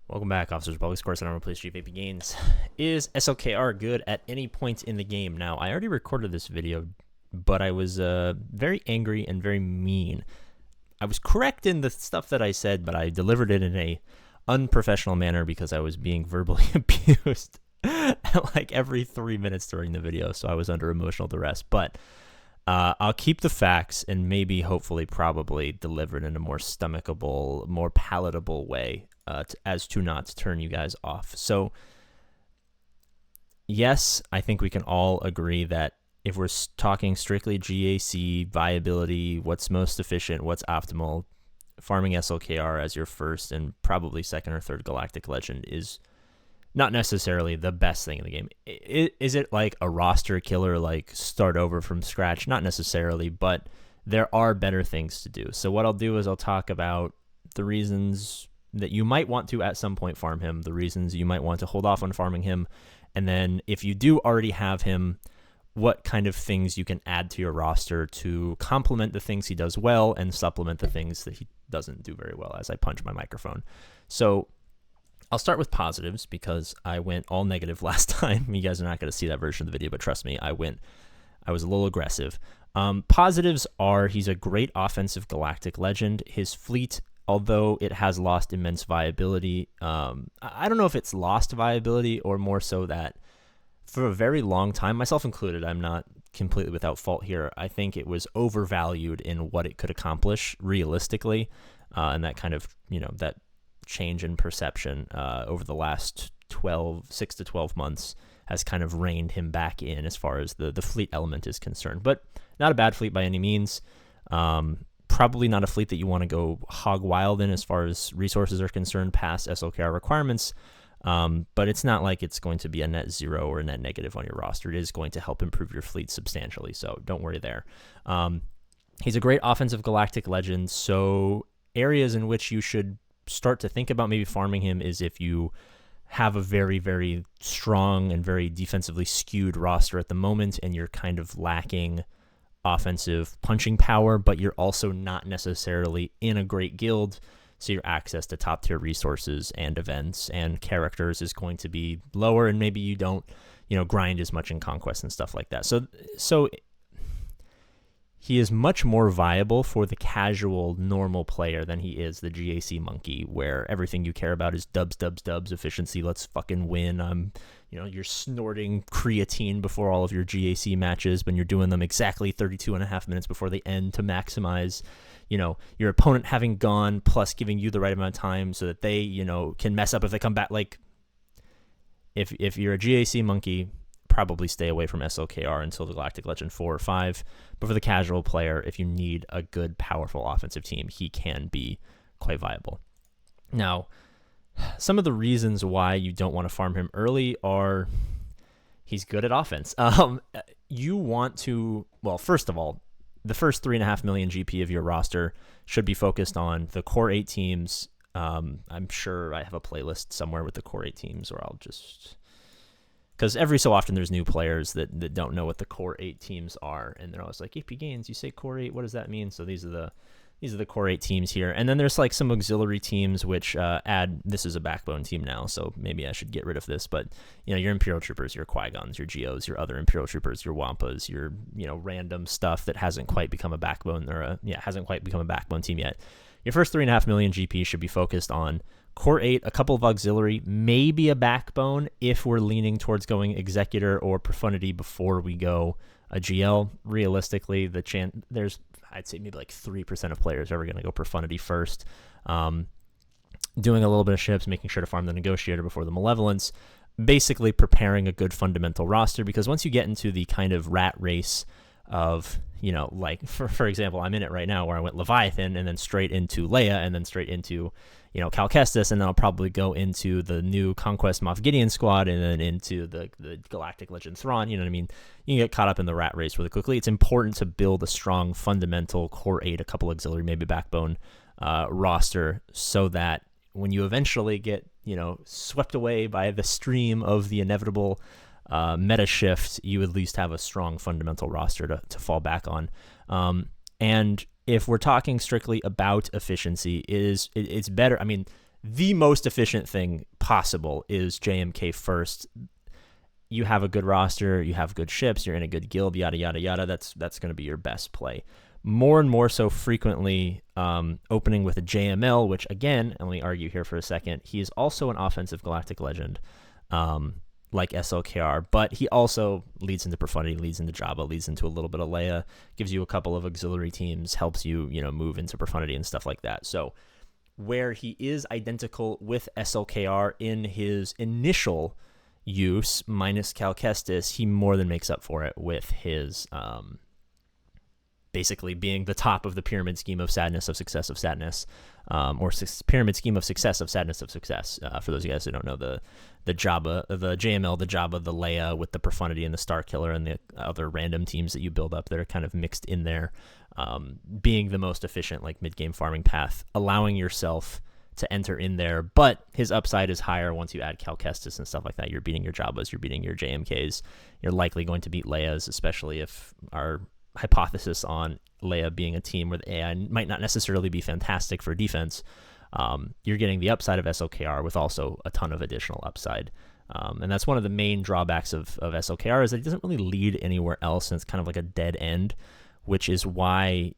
Welcome back, Officers Public Scores, and I'm Police Chief APGAINS. Is SLKR good at any point in the game? Now, I already recorded this video, but I was very angry and very mean. I was correct in the stuff that I said, but I delivered it in a unprofessional manner because I was being verbally abused like every 3 minutes during the video, so I was under emotional duress. But I'll keep the facts and maybe, hopefully, probably deliver it in a more stomachable, more palatable way as to not turn you guys off. So, yes, I think we can all agree that if we're talking strictly GAC, viability, what's most efficient, what's optimal, farming SLKR as your first and probably second or third Galactic Legend is not necessarily the best thing in the game. Is it like a roster killer, like start over from scratch? Not necessarily, but there are better things to do. So what I'll do is I'll talk about the reasons that you might want to at some point farm him, the reasons you might want to hold off on farming him, and then if you do already have him, what kind of things you can add to your roster to complement the things he does well and supplement the things that he doesn't do very well, as I punch my microphone. So I'll start with positives because I went all negative last time. You guys are not going to see that version of the video, but trust me, I was a little aggressive. Positives are he's a great offensive Galactic Legend. His fleet, although it has lost immense viability, I don't know if it's lost viability or more so that for a very long time, myself included, I'm not completely without fault here, I think it was overvalued in what it could accomplish realistically, and that kind of, that change in perception over the last 6 to 12 months has kind of reined him back in as far as the fleet element is concerned. But not a bad fleet by any means. Probably not a fleet that you want to go hog wild in as far as resources are concerned past SLKR requirements. But it's not like it's going to be a net zero or a net negative on your roster. It is going to help improve your fleet substantially, so don't worry there. He's a great offensive Galactic Legend, so areas in which you should start to think about maybe farming him is if you have a very, very strong and very defensively skewed roster at the moment and you're kind of lacking offensive punching power, but you're also not necessarily in a great guild, so your access to top tier resources and events and characters is going to be lower, and maybe you don't, grind as much in Conquest and stuff like that. So he is much more viable for the casual, normal player than he is the GAC monkey, where everything you care about is dubs, dubs, dubs, efficiency, let's fucking win. You're snorting creatine before all of your GAC matches when you're doing them exactly 32 and a half minutes before they end to maximize, your opponent having gone plus giving you the right amount of time so that they, can mess up if they come back. Like, if you're a GAC monkey, probably stay away from SLKR until the Galactic Legend 4 or 5. But for the casual player, if you need a good, powerful offensive team, he can be quite viable. Now, some of the reasons why you don't want to farm him early are he's good at offense. You want to, well, first of all, the first 3.5 million GP of your roster should be focused on the core 8 teams. I'm sure I have a playlist somewhere with the core 8 teams, or I'll just... Because every so often there's new players that don't know what the core 8 teams are, and they're always like, APGAINS, you say core 8, what does that mean? So these are the core 8 teams here. And then there's like some auxiliary teams which add, this is a backbone team now, so maybe I should get rid of this, but your Imperial Troopers, your Qui-Gons, your Geos, your other Imperial Troopers, your Wampas, your random stuff that hasn't quite become a backbone, or hasn't quite become a backbone team yet. Your first 3.5 million GP should be focused on core 8, a couple of auxiliary, maybe a backbone if we're leaning towards going Executor or Profundity before we go a GL. Realistically, there's, I'd say maybe like 3% of players are ever going to go Profundity first. Doing a little bit of ships, making sure to farm the Negotiator before the Malevolence, basically preparing a good fundamental roster, because once you get into the kind of rat race of, like, for example, I'm in it right now where I went Leviathan and then straight into Leia and then straight into, Cal Kestis, and then I'll probably go into the new Conquest Moff Gideon squad and then into the Galactic Legend Thrawn, you know what I mean? You can get caught up in the rat race really quickly. It's important to build a strong fundamental core 8, a couple auxiliary, maybe backbone roster, so that when you eventually get, swept away by the stream of the inevitable meta shift, you at least have a strong fundamental roster to fall back on. And if we're talking strictly about efficiency, it's better. I mean, the most efficient thing possible is JMK first. You have a good roster, you have good ships, you're in a good guild, yada, yada, yada. That's going to be your best play. More and more so frequently opening with a JML, which again, and let me argue here for a second, he is also an offensive Galactic Legend, like SLKR, but he also leads into Profundity, leads into Jabba, leads into a little bit of Leia, gives you a couple of auxiliary teams, helps you, move into Profundity and stuff like that. So where he is identical with SLKR in his initial use, minus Cal Kestis, he more than makes up for it with his basically being the top of the pyramid scheme of sadness of success of sadness, or pyramid scheme of success of sadness of success. For those of you guys who don't know, the Jabba, the JML, the Jabba, the Leia with the Profundity and the Star Killer and the other random teams that you build up that are kind of mixed in there, being the most efficient like mid-game farming path, allowing yourself to enter in there, but his upside is higher once you add Cal Kestis and stuff like that. You're beating your Jabbas, you're beating your JMKs, you're likely going to beat Leias, especially if our hypothesis on Leia being a team where the AI might not necessarily be fantastic for defense. You're getting the upside of SLKR with also a ton of additional upside. And that's one of the main drawbacks of SLKR is that it doesn't really lead anywhere else, and it's kind of like a dead end, which is why,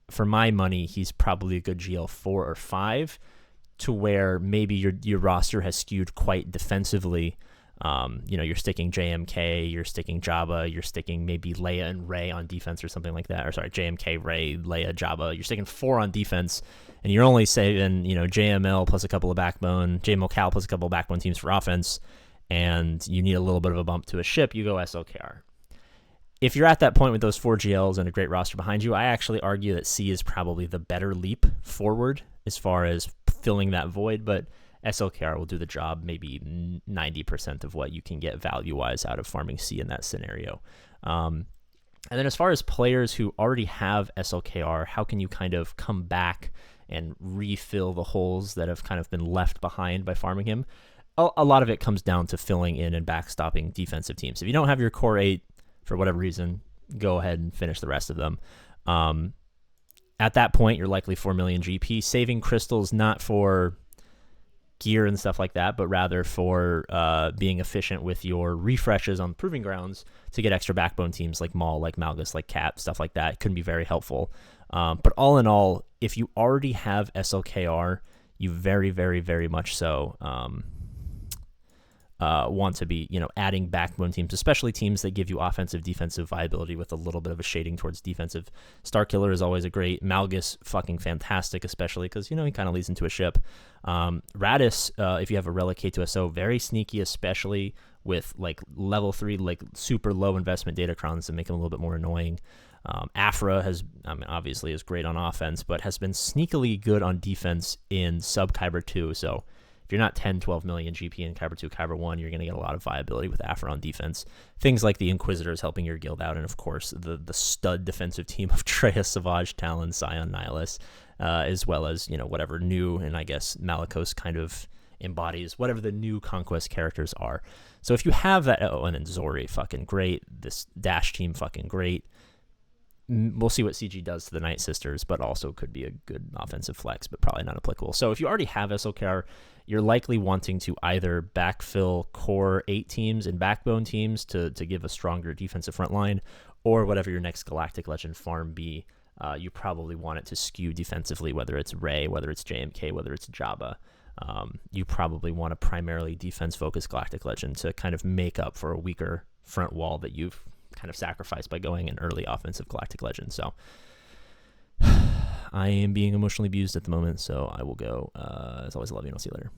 for my money, he's probably a good GL 4 or 5, to where maybe your roster has skewed quite defensively. You're sticking JMK, you're sticking Jabba, you're sticking maybe Leia and Rey on defense or something like that. Or sorry, JMK, Rey, Leia, Jabba. You're sticking 4 on defense, and you're only saving, JML plus a couple of backbone, JML Cal plus a couple of backbone teams for offense, and you need a little bit of a bump to a ship, you go SLKR. If you're at that point with those 4 GLs and a great roster behind you, I actually argue that C is probably the better leap forward as far as filling that void, but SLKR will do the job, maybe 90% of what you can get value-wise out of farming C in that scenario. And then as far as players who already have SLKR, how can you kind of come back and refill the holes that have kind of been left behind by farming him? A lot of it comes down to filling in and backstopping defensive teams. If you don't have your core 8, for whatever reason, go ahead and finish the rest of them. At that point, you're likely 4 million GP, saving crystals not for gear and stuff like that, but rather for being efficient with your refreshes on proving grounds to get extra backbone teams like Maul, like Malgus, like Cap, stuff like that. It can be very helpful. But all in all, if you already have SLKR, you very, very, very much so want to be, adding backbone teams, especially teams that give you offensive, defensive viability with a little bit of a shading towards defensive. Star Killer is always a great. Malgus, fucking fantastic, especially because, he kind of leads into a ship. Radis, if you have a Relic K2SO, very sneaky, especially with like level 3, like super low investment Datacrons that make him a little bit more annoying. Afra obviously is great on offense, but has been sneakily good on defense in sub Kyber 2. So if you're not 10, 12 million GP in Kyber 2, Kyber 1, you're going to get a lot of viability with Afra on defense. Things like the Inquisitors helping your guild out, and of course the stud defensive team of Treya, Savage, Talon, Scion, Nihilus, as well as, whatever new, and I guess Malicos kind of embodies whatever the new Conquest characters are. So if you have that, and then Zori, fucking great. This Dash team, fucking great. We'll see what CG does to the Night Sisters, but also could be a good offensive flex, but probably not applicable. So if you already have SLKR, you're likely wanting to either backfill core 8 teams and backbone teams to give a stronger defensive front line, or whatever your next Galactic Legend farm be, you probably want it to skew defensively, whether it's Rey, whether it's JMK, whether it's Jabba. You probably want a primarily defense-focused Galactic Legend to kind of make up for a weaker front wall that you've kind of sacrificed by going an early offensive Galactic Legend. So I am being emotionally abused at the moment, so I will go. As always, I love you, and I'll see you later.